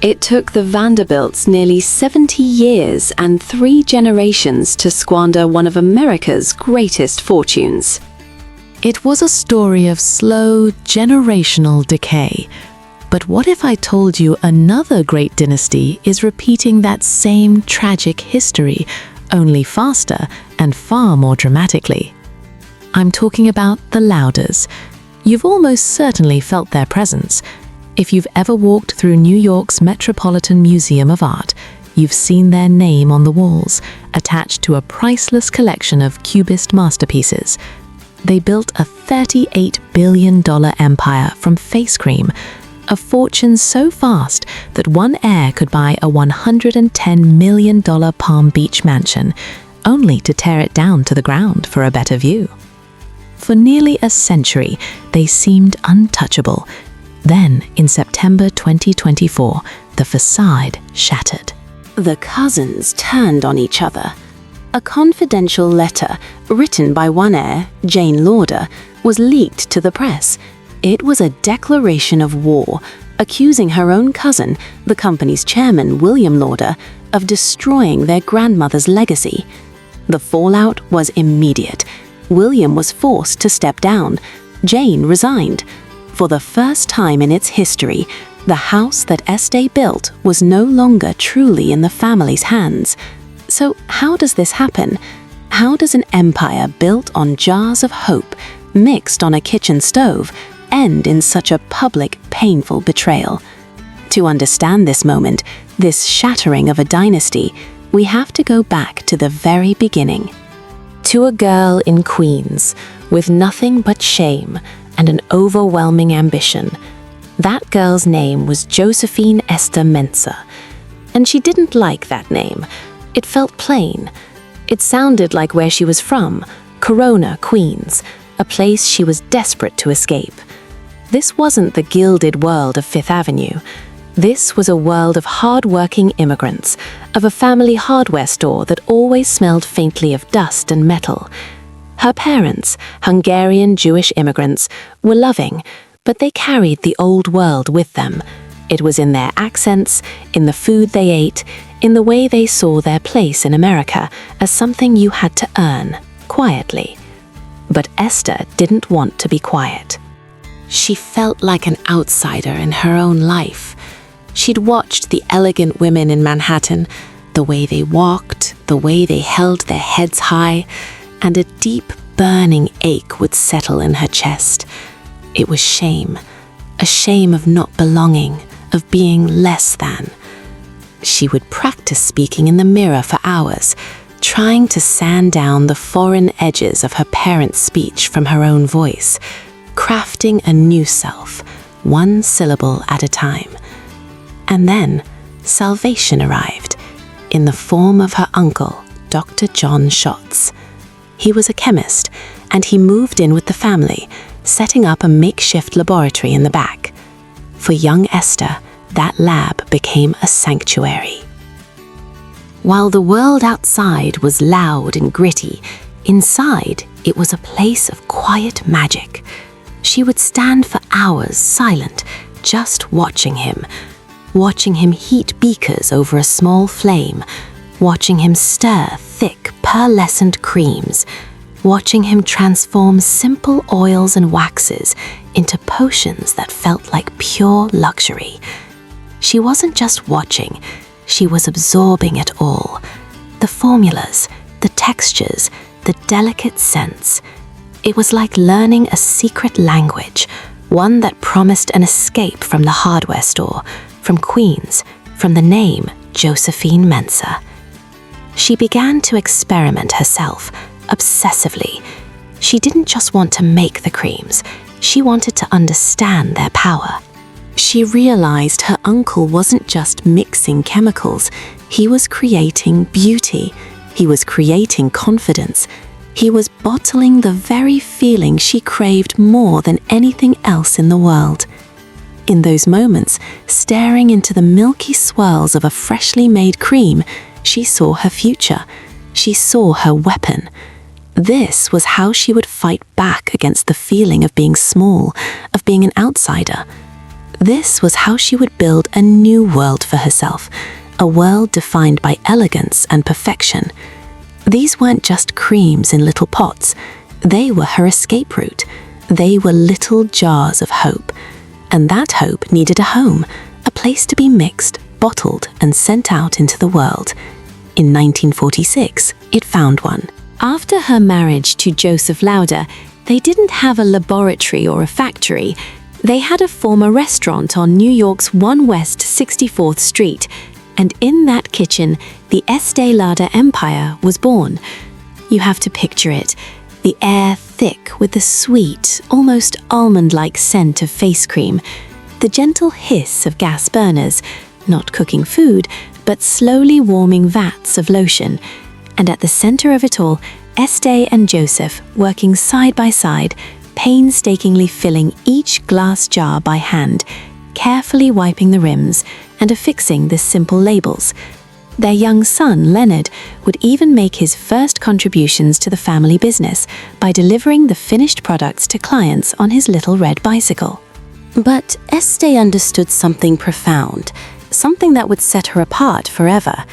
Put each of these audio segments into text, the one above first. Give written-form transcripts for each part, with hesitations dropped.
It took the Vanderbilts nearly 70 years and 3 generations to squander one of America's greatest fortunes. It was a story of slow, generational decay. But what if I told you another great dynasty is repeating that same tragic history, only faster and far more dramatically? I'm talking about the Lauders. You've almost certainly felt their presence. If you've ever walked through New York's Metropolitan Museum of Art, you've seen their name on the walls, attached to a priceless collection of Cubist masterpieces. They built a $38 billion empire from face cream, a fortune so vast that one heir could buy a $110 million Palm Beach mansion, only to tear it down to the ground for a better view. For nearly a century, they seemed untouchable. Then, in September 2024, the facade shattered. The cousins turned on each other. A confidential letter, written by one heir, Jane Lauder, was leaked to the press. It was a declaration of war, accusing her own cousin, the company's chairman, William Lauder, of destroying their grandmother's legacy. The fallout was immediate. William was forced to step down. Jane resigned. For the first time in its history, the house that Estée built was no longer truly in the family's hands. So how does this happen? How does an empire built on jars of hope, mixed on a kitchen stove, end in such a public, painful betrayal? To understand this moment, this shattering of a dynasty, we have to go back to the very beginning. To a girl in Queens, with nothing but shame and an overwhelming ambition. That girl's name was Josephine Esther Mensah, and she didn't like that name. It felt plain. It sounded like where she was from, Corona, Queens, a place she was desperate to escape. This wasn't the gilded world of Fifth Avenue. This was a world of hard-working immigrants, of a family hardware store that always smelled faintly of dust and metal. Her parents, Hungarian Jewish immigrants, were loving, but they carried the old world with them. It was in their accents, in the food they ate, in the way they saw their place in America as something you had to earn, quietly. But Esther didn't want to be quiet. She felt like an outsider in her own life. She'd watched the elegant women in Manhattan, the way they walked, the way they held their heads high, and a deep, burning ache would settle in her chest. It was shame, a shame of not belonging, of being less than. She would practice speaking in the mirror for hours, trying to sand down the foreign edges of her parents' speech from her own voice, crafting a new self, one syllable at a time. And then, salvation arrived, in the form of her uncle, Dr. John Schatz. He was a chemist, and he moved in with the family, setting up a makeshift laboratory in the back. For young Esther, that lab became a sanctuary. While the world outside was loud and gritty, inside it was a place of quiet magic. She would stand for hours silent, just watching him heat beakers over a small flame, watching him stir thick, pearlescent creams, watching him transform simple oils and waxes into potions that felt like pure luxury. She wasn't just watching, she was absorbing it all. The formulas, the textures, the delicate scents. It was like learning a secret language, one that promised an escape from the hardware store, from Queens, from the name Josephine Mensah. She began to experiment herself, obsessively. She didn't just want to make the creams, she wanted to understand their power. She realized her uncle wasn't just mixing chemicals, he was creating beauty, he was creating confidence, he was bottling the very feeling she craved more than anything else in the world. In those moments, staring into the milky swirls of a freshly made cream, she saw her future. She saw her weapon. This was how she would fight back against the feeling of being small, of being an outsider. This was how she would build a new world for herself, a world defined by elegance and perfection. These weren't just creams in little pots. They were her escape route. They were little jars of hope. And that hope needed a home, a place to be mixed, bottled, and sent out into the world. In 1946, it found one. After her marriage to Joseph Lauder, they didn't have a laboratory or a factory. They had a former restaurant on New York's 1 West 64th Street, and in that kitchen, the Estée Lauder empire was born. You have to picture it, the air thick with the sweet, almost almond-like scent of face cream, the gentle hiss of gas burners, not cooking food, but slowly warming vats of lotion, and at the center of it all, Estée and Joseph working side by side, painstakingly filling each glass jar by hand, carefully wiping the rims and affixing the simple labels. Their young son, Leonard, would even make his first contributions to the family business by delivering the finished products to clients on his little red bicycle. But Estée understood something profound, something that would set her apart forever.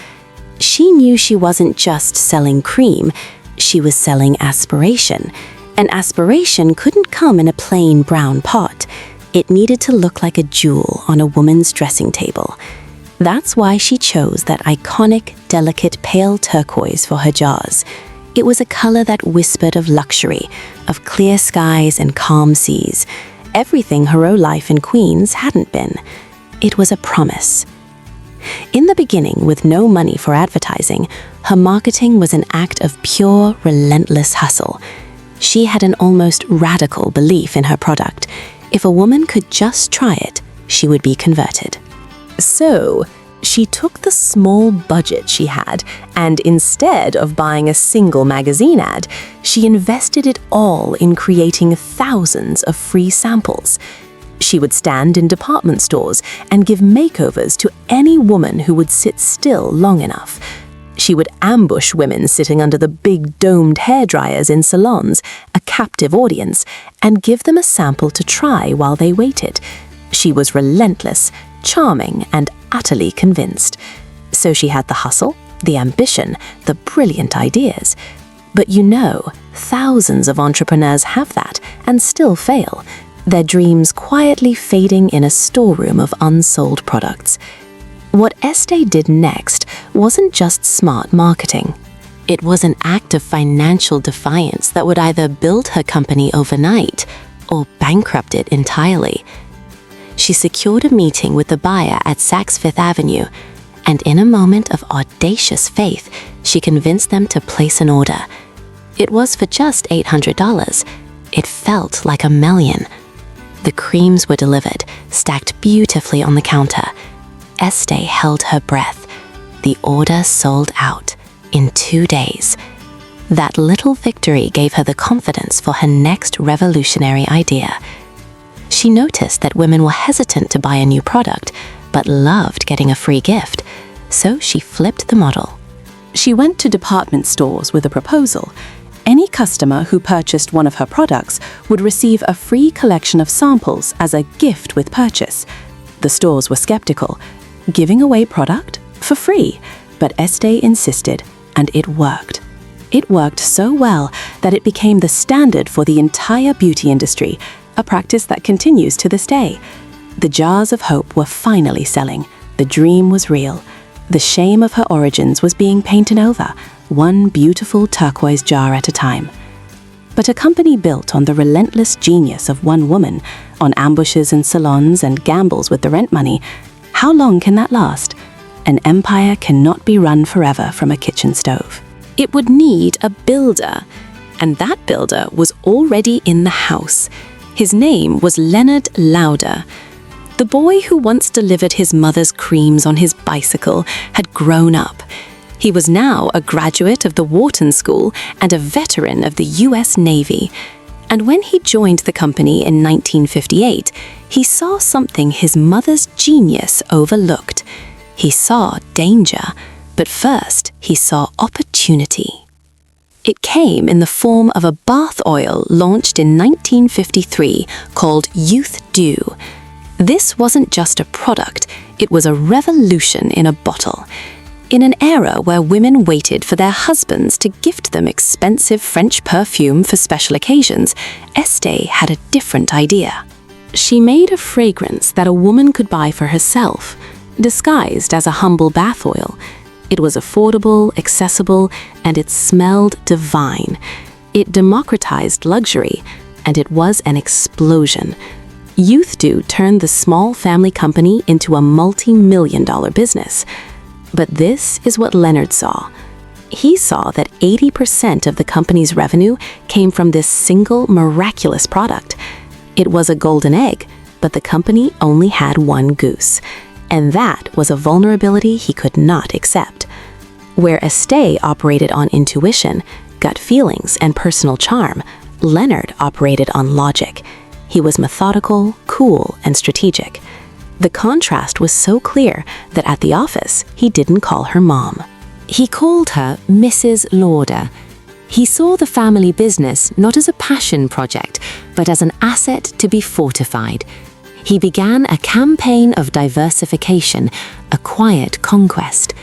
She knew she wasn't just selling cream, she was selling aspiration. And aspiration couldn't come in a plain brown pot. It needed to look like a jewel on a woman's dressing table. That's why she chose that iconic, delicate pale turquoise for her jars. It was a color that whispered of luxury, of clear skies and calm seas. Everything her life in Queens hadn't been. It was a promise. In the beginning, with no money for advertising, her marketing was an act of pure, relentless hustle. She had an almost radical belief in her product. If a woman could just try it, she would be converted. So, she took the small budget she had, and instead of buying a single magazine ad, she invested it all in creating thousands of free samples. She would stand in department stores and give makeovers to any woman who would sit still long enough. She would ambush women sitting under the big domed hairdryers in salons, a captive audience, and give them a sample to try while they waited. She was relentless, charming, and utterly convinced. So she had the hustle, the ambition, the brilliant ideas. But you know, thousands of entrepreneurs have that and still fail, their dreams quietly fading in a storeroom of unsold products. What Estée did next wasn't just smart marketing. It was an act of financial defiance that would either build her company overnight or bankrupt it entirely. She secured a meeting with the buyer at Saks Fifth Avenue, and in a moment of audacious faith, she convinced them to place an order. It was for just $800. It felt like $1 million. The creams were delivered, stacked beautifully on the counter. Estée held her breath. The order sold out in 2 days. That little victory gave her the confidence for her next revolutionary idea. She noticed that women were hesitant to buy a new product, but loved getting a free gift, so she flipped the model. She went to department stores with a proposal. Any customer who purchased one of her products would receive a free collection of samples as a gift with purchase. The stores were skeptical. Giving away product? For free. But Estée insisted, and it worked. It worked so well that it became the standard for the entire beauty industry, a practice that continues to this day. The jars of hope were finally selling. The dream was real. The shame of her origins was being painted over, one beautiful turquoise jar at a time. But a company built on the relentless genius of one woman, on ambushes in salons and gambles with the rent money, how long can that last? An empire cannot be run forever from a kitchen stove. It would need a builder, and that builder was already in the house. His name was Leonard Lauder. The boy who once delivered his mother's creams on his bicycle had grown up. He was now a graduate of the Wharton School and a veteran of the US Navy. And when he joined the company in 1958, he saw something his mother's genius overlooked. He saw danger, but first he saw opportunity. It came in the form of a bath oil launched in 1953 called Youth Dew. This wasn't just a product, it was a revolution in a bottle. In an era where women waited for their husbands to gift them expensive French perfume for special occasions, Estée had a different idea. She made a fragrance that a woman could buy for herself, disguised as a humble bath oil. It was affordable, accessible, and it smelled divine. It democratized luxury, and it was an explosion. Youth Dew turned the small family company into a multi-million-dollar business. But this is what Leonard saw. He saw that 80% of the company's revenue came from this single miraculous product. It was a golden egg, but the company only had one goose. And that was a vulnerability he could not accept. Where Estée operated on intuition, gut feelings, and personal charm, Leonard operated on logic. He was methodical, cool, and strategic. The contrast was so clear that at the office, he didn't call her mom. He called her Mrs. Lauder. He saw the family business not as a passion project, but as an asset to be fortified. He began a campaign of diversification, a quiet conquest.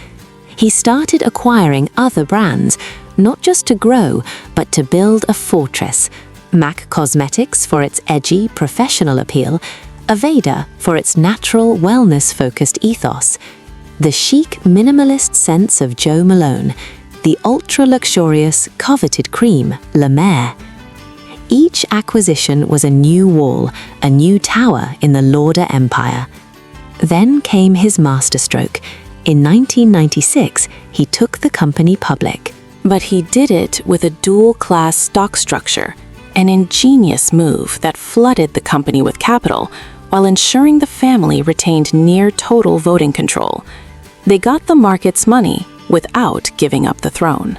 He started acquiring other brands, not just to grow, but to build a fortress. MAC Cosmetics for its edgy, professional appeal, Aveda for its natural, wellness-focused ethos, the chic, minimalist sense of Jo Malone, the ultra-luxurious, coveted cream, La Mer. Each acquisition was a new wall, a new tower in the Lauder empire. Then came his masterstroke. In 1996, he took the company public. But he did it with a dual-class stock structure, an ingenious move that flooded the company with capital while ensuring the family retained near-total voting control. They got the market's money without giving up the throne.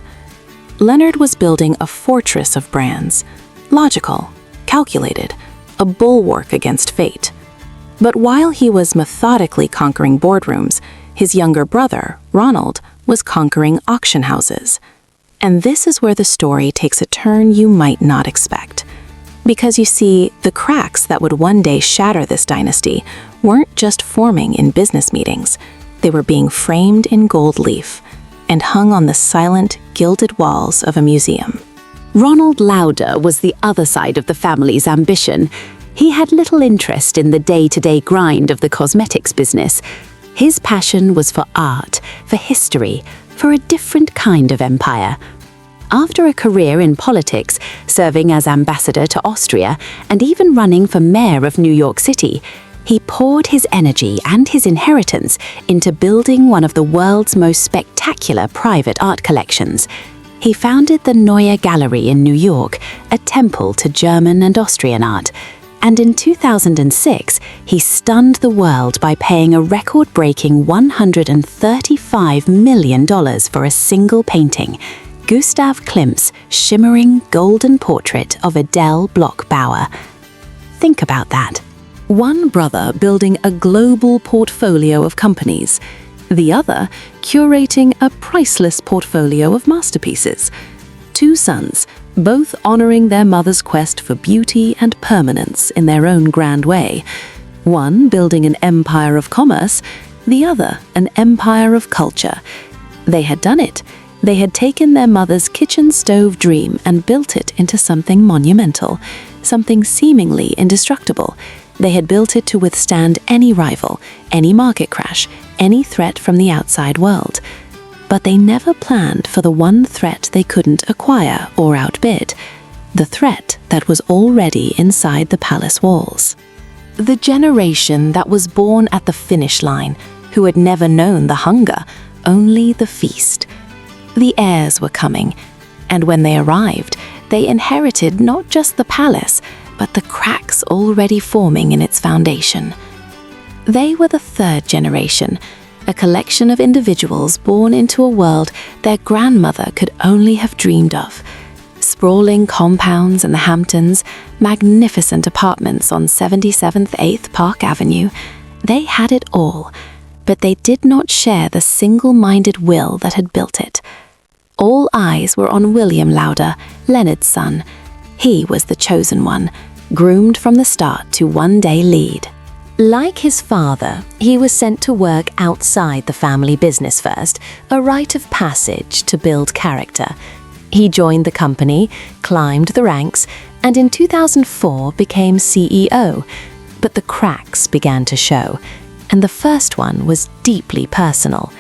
Leonard was building a fortress of brands, logical, calculated, a bulwark against fate. But while he was methodically conquering boardrooms, his younger brother, Ronald, was conquering auction houses. And this is where the story takes a turn you might not expect. Because you see, the cracks that would one day shatter this dynasty weren't just forming in business meetings. They were being framed in gold leaf and hung on the silent, gilded walls of a museum. Ronald Lauder was the other side of the family's ambition. He had little interest in the day-to-day grind of the cosmetics business. His passion was for art, for history, for a different kind of empire. After a career in politics, serving as ambassador to Austria, and even running for mayor of New York City, he poured his energy and his inheritance into building one of the world's most spectacular private art collections. He founded the Neue Gallery in New York, a temple to German and Austrian art. And in 2006, he stunned the world by paying a record-breaking $135 million for a single painting, Gustav Klimt's shimmering golden portrait of Adele Bloch-Bauer. Think about that. One brother building a global portfolio of companies, the other curating a priceless portfolio of masterpieces. Two sons, both honoring their mother's quest for beauty and permanence in their own grand way. One building an empire of commerce, the other an empire of culture. They had done it. They had taken their mother's kitchen stove dream and built it into something monumental, something seemingly indestructible. They had built it to withstand any rival, any market crash, any threat from the outside world. But they never planned for the one threat they couldn't acquire or outbid, the threat that was already inside the palace walls. The generation that was born at the finish line, who had never known the hunger, only the feast. The heirs were coming, and when they arrived, they inherited not just the palace, but the cracks already forming in its foundation. They were the third generation, a collection of individuals born into a world their grandmother could only have dreamed of. Sprawling compounds in the Hamptons, magnificent apartments on 77th 8th Park Avenue. They had it all, but they did not share the single-minded will that had built it. All eyes were on William Lauder, Leonard's son. He was the chosen one, groomed from the start to one day lead. Like his father, he was sent to work outside the family business first, a rite of passage to build character. He joined the company, climbed the ranks, and in 2004 became CEO. But the cracks began to show, and the first one was deeply personal.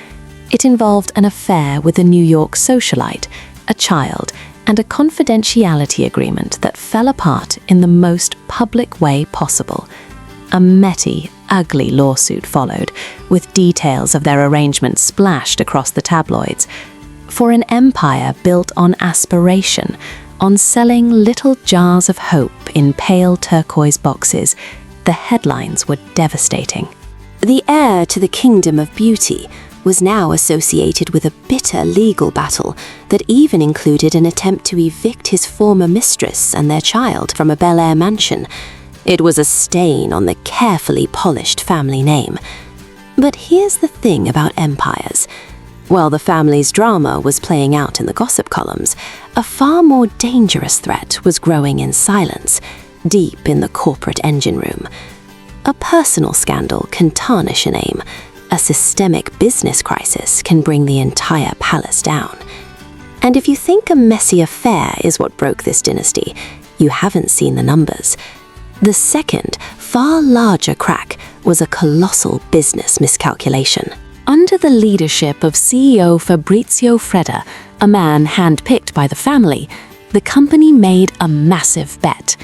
It involved an affair with a New York socialite, a child, and a confidentiality agreement that fell apart in the most public way possible. A messy, ugly lawsuit followed, with details of their arrangement splashed across the tabloids. For an empire built on aspiration, on selling little jars of hope in pale turquoise boxes, the headlines were devastating. The heir to the kingdom of beauty was now associated with a bitter legal battle that even included an attempt to evict his former mistress and their child from a Bel Air mansion. It was a stain on the carefully polished family name. But here's the thing about empires. While the family's drama was playing out in the gossip columns, a far more dangerous threat was growing in silence, deep in the corporate engine room. A personal scandal can tarnish a name. A systemic business crisis can bring the entire palace down. And if you think a messy affair is what broke this dynasty, you haven't seen the numbers. The second, far larger crack was a colossal business miscalculation. Under the leadership of CEO Fabrizio Freda, a man handpicked by the family, the company made a massive bet.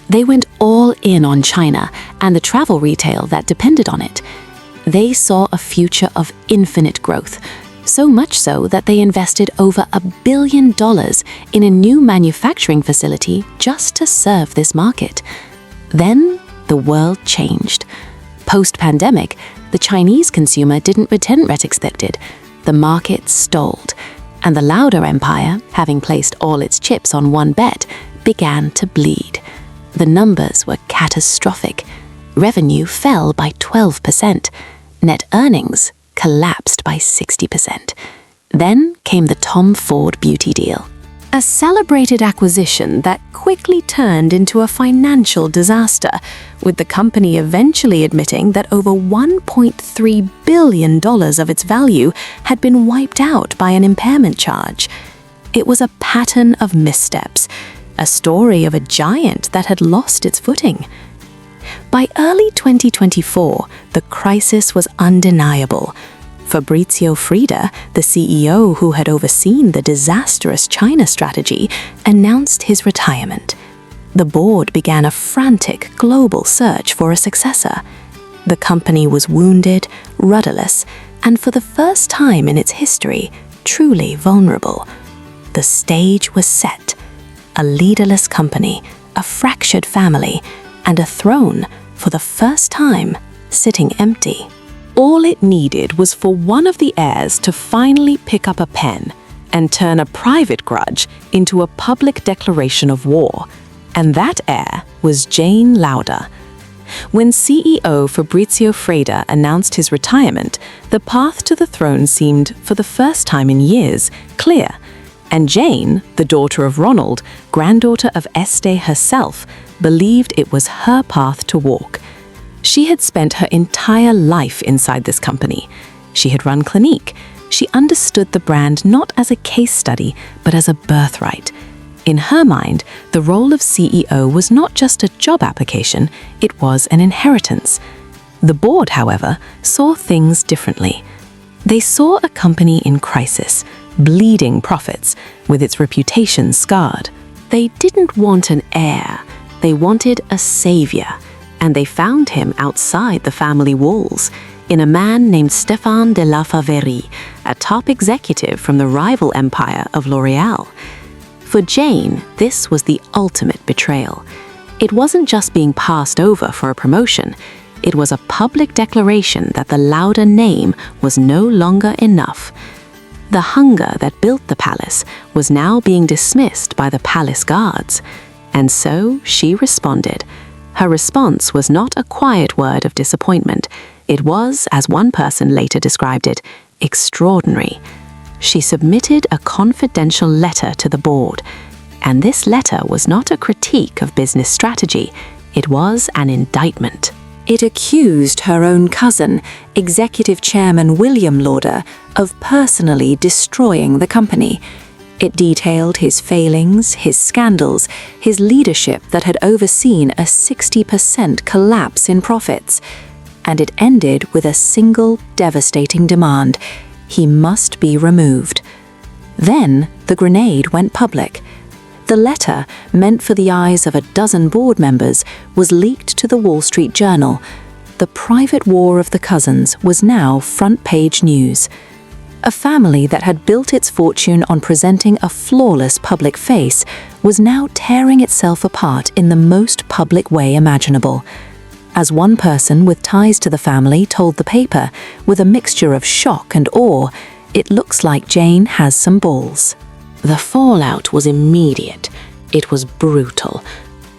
They went all in on China and the travel retail that depended on it. They saw a future of infinite growth, so much so that they invested over $1 billion in a new manufacturing facility just to serve this market. Then the world changed. Post-pandemic, the Chinese consumer didn't return as expected. The market stalled, and the Lauder empire, having placed all its chips on one bet, began to bleed. The numbers were catastrophic. Revenue fell by 12%. Net earnings collapsed by 60%. Then came the Tom Ford beauty deal. A celebrated acquisition that quickly turned into a financial disaster, with the company eventually admitting that over $1.3 billion of its value had been wiped out by an impairment charge. It was a pattern of missteps, a story of a giant that had lost its footing. By early 2024, the crisis was undeniable. Fabrizio Freda, the CEO who had overseen the disastrous China strategy, announced his retirement. The board began a frantic global search for a successor. The company was wounded, rudderless, and for the first time in its history, truly vulnerable. The stage was set. A leaderless company, a fractured family, and a throne, for the first time, sitting empty. All it needed was for one of the heirs to finally pick up a pen and turn a private grudge into a public declaration of war. And that heir was Jane Lauder. When CEO Fabrizio Freda announced his retirement, the path to the throne seemed, for the first time in years, clear. And Jane, the daughter of Ronald, granddaughter of Estée herself, believed it was her path to walk. She had spent her entire life inside this company. She had run Clinique. She understood the brand not as a case study, but as a birthright. In her mind, the role of CEO was not just a job application, it was an inheritance. The board, however, saw things differently. They saw a company in crisis, bleeding profits, with its reputation scarred. They didn't want an heir, they wanted a savior. And they found him outside the family walls, in a man named Stéphane de la Faverie, a top executive from the rival empire of L'Oréal. For Jane, this was the ultimate betrayal. It wasn't just being passed over for a promotion, it was a public declaration that the Lauder name was no longer enough. The hunger that built the palace was now being dismissed by the palace guards. And so she responded. Her response was not a quiet word of disappointment. It was, as one person later described it, extraordinary. She submitted a confidential letter to the board, and this letter was not a critique of business strategy, it was an indictment. It accused her own cousin, Executive Chairman William Lauder, of personally destroying the company. It detailed his failings, his scandals, his leadership that had overseen a 60% collapse in profits. And it ended with a single devastating demand: he must be removed. Then the grenade went public. The letter, meant for the eyes of a dozen board members, was leaked to the Wall Street Journal. The private war of the cousins was now front-page news. A family that had built its fortune on presenting a flawless public face was now tearing itself apart in the most public way imaginable. As one person with ties to the family told the paper, with a mixture of shock and awe, "It looks like Jane has some balls." The fallout was immediate. It was brutal.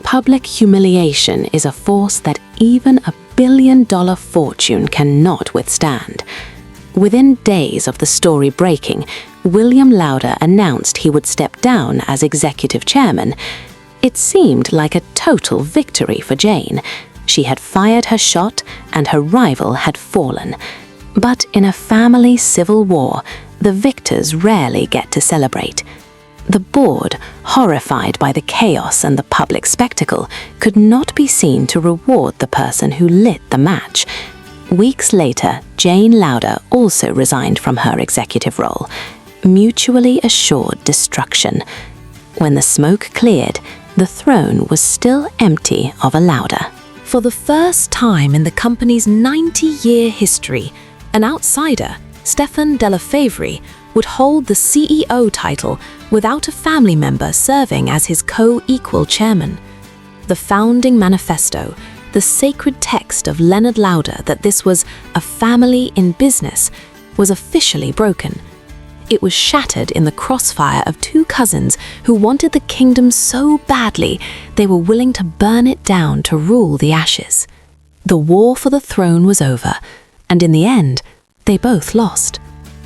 Public humiliation is a force that even a billion-dollar fortune cannot withstand. Within days of the story breaking, William Lauder announced he would step down as executive chairman. It seemed like a total victory for Jane. She had fired her shot and her rival had fallen. But in a family civil war, the victors rarely get to celebrate. The board, horrified by the chaos and the public spectacle, could not be seen to reward the person who lit the match. Weeks later, Jane Lauder also resigned from her executive role. Mutually assured destruction. When the smoke cleared, the throne was still empty of a Lauder. For the first time in the company's 90-year history, an outsider, Stefan Della Favre, would hold the CEO title without a family member serving as his co-equal chairman. The founding manifesto, the sacred text of Leonard Lauder that this was a family in business, was officially broken. It was shattered in the crossfire of two cousins who wanted the kingdom so badly they were willing to burn it down to rule the ashes. The war for the throne was over, and in the end, they both lost.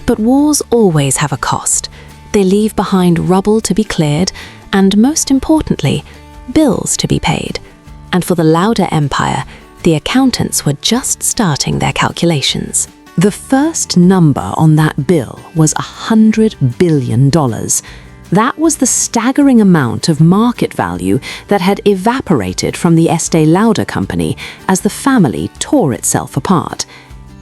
But wars always have a cost. They leave behind rubble to be cleared, and most importantly, bills to be paid. And for the Lauder Empire, the accountants were just starting their calculations. The first number on that bill was $100 billion. That was the staggering amount of market value that had evaporated from the Estée Lauder company as the family tore itself apart.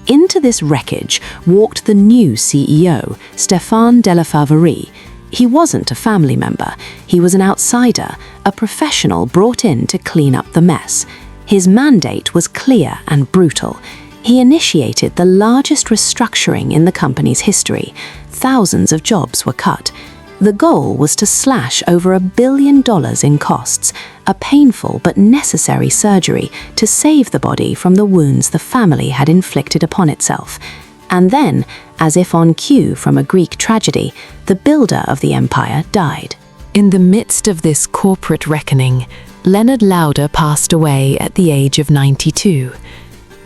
Into this wreckage walked the new CEO, Stefan Della Favre. He wasn't a family member. He was an outsider, a professional brought in to clean up the mess. His mandate was clear and brutal. He initiated the largest restructuring in the company's history. Thousands of jobs were cut. The goal was to slash over $1 billion in costs, a painful but necessary surgery to save the body from the wounds the family had inflicted upon itself. And then, as if on cue from a Greek tragedy, the builder of the empire died. In the midst of this corporate reckoning, Leonard Lauder passed away at the age of 92.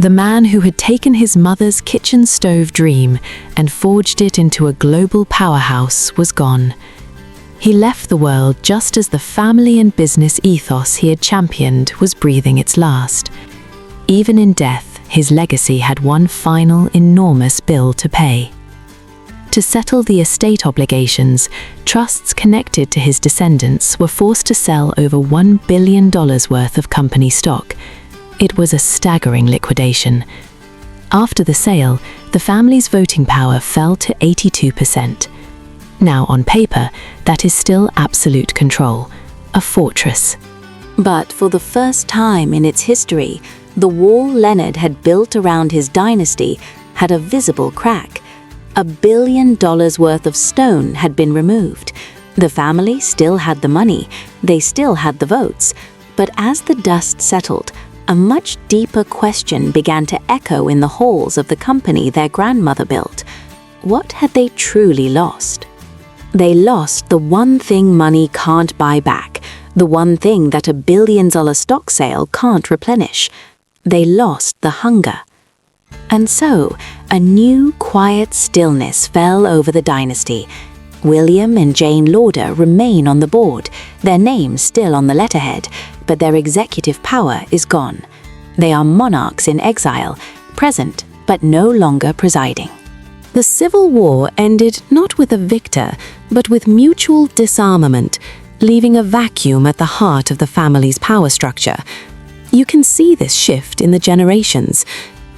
The man who had taken his mother's kitchen stove dream and forged it into a global powerhouse was gone. He left the world just as the family and business ethos he had championed was breathing its last. Even in death, his legacy had one final enormous bill to pay. To settle the estate obligations, trusts connected to his descendants were forced to sell over $1 billion worth of company stock. It was a staggering liquidation. After the sale, the family's voting power fell to 82%. Now, on paper, that is still absolute control, a fortress. But for the first time in its history, the wall Leonard had built around his dynasty had a visible crack. $1 billion worth of stone had been removed. The family still had the money, they still had the votes. But as the dust settled, a much deeper question began to echo in the halls of the company their grandmother built. What had they truly lost? They lost the one thing money can't buy back, the one thing that $1 billion stock sale can't replenish. They lost the hunger. And so, a new quiet stillness fell over the dynasty. William and Jane Lauder remain on the board, their names still on the letterhead, but their executive power is gone. They are monarchs in exile, present but no longer presiding. The Civil War ended not with a victor, but with mutual disarmament, leaving a vacuum at the heart of the family's power structure. You can see this shift in the generations.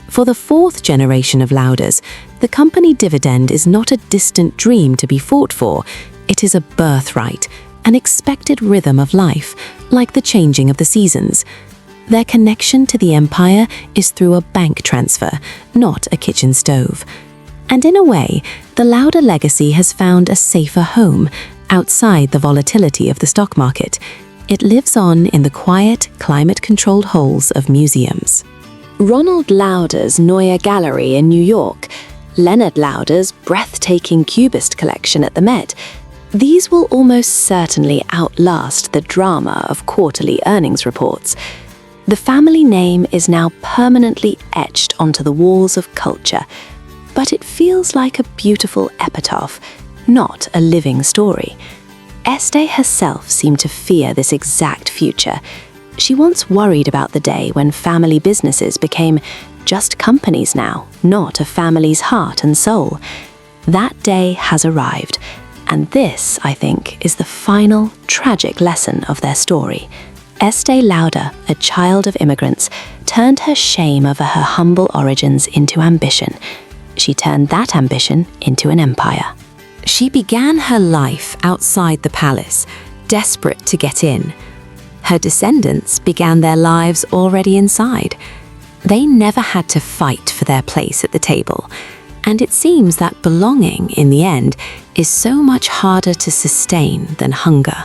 For the fourth generation of Lauders, the company dividend is not a distant dream to be fought for. It is a birthright, an expected rhythm of life, like the changing of the seasons. Their connection to the empire is through a bank transfer, not a kitchen stove. And in a way, the Lauder legacy has found a safer home, outside the volatility of the stock market. It lives on in the quiet, climate-controlled halls of museums. Ronald Lauder's Neue Gallery in New York, Leonard Lauder's breathtaking Cubist collection at the Met, these will almost certainly outlast the drama of quarterly earnings reports. The family name is now permanently etched onto the walls of culture, but it feels like a beautiful epitaph, not a living story. Estée herself seemed to fear this exact future. She once worried about the day when family businesses became just companies now, not a family's heart and soul. That day has arrived, and this, I think, is the final tragic lesson of their story. Estée Lauder, a child of immigrants, turned her shame over her humble origins into ambition. She turned that ambition into an empire. She began her life outside the palace, desperate to get in. Her descendants began their lives already inside. They never had to fight for their place at the table, and it seems that belonging, in the end, is so much harder to sustain than hunger.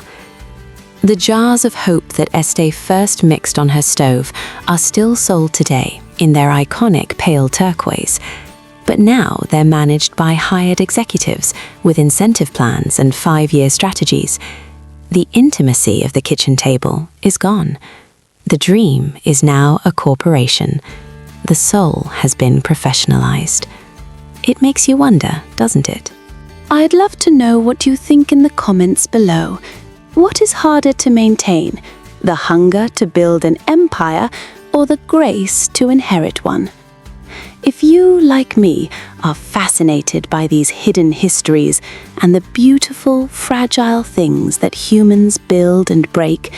The jars of hope that Estée first mixed on her stove are still sold today in their iconic pale turquoise, but now they're managed by hired executives with incentive plans and 5-year strategies. The intimacy of the kitchen table is gone. The dream is now a corporation. The soul has been professionalized. It makes you wonder, doesn't it? I'd love to know what you think in the comments below. What is harder to maintain, the hunger to build an empire or the grace to inherit one? If you, like me, are fascinated by these hidden histories and the beautiful, fragile things that humans build and break,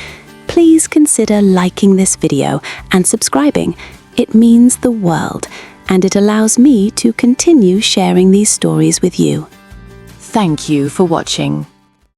please consider liking this video and subscribing. It means the world, and it allows me to continue sharing these stories with you. Thank you for watching.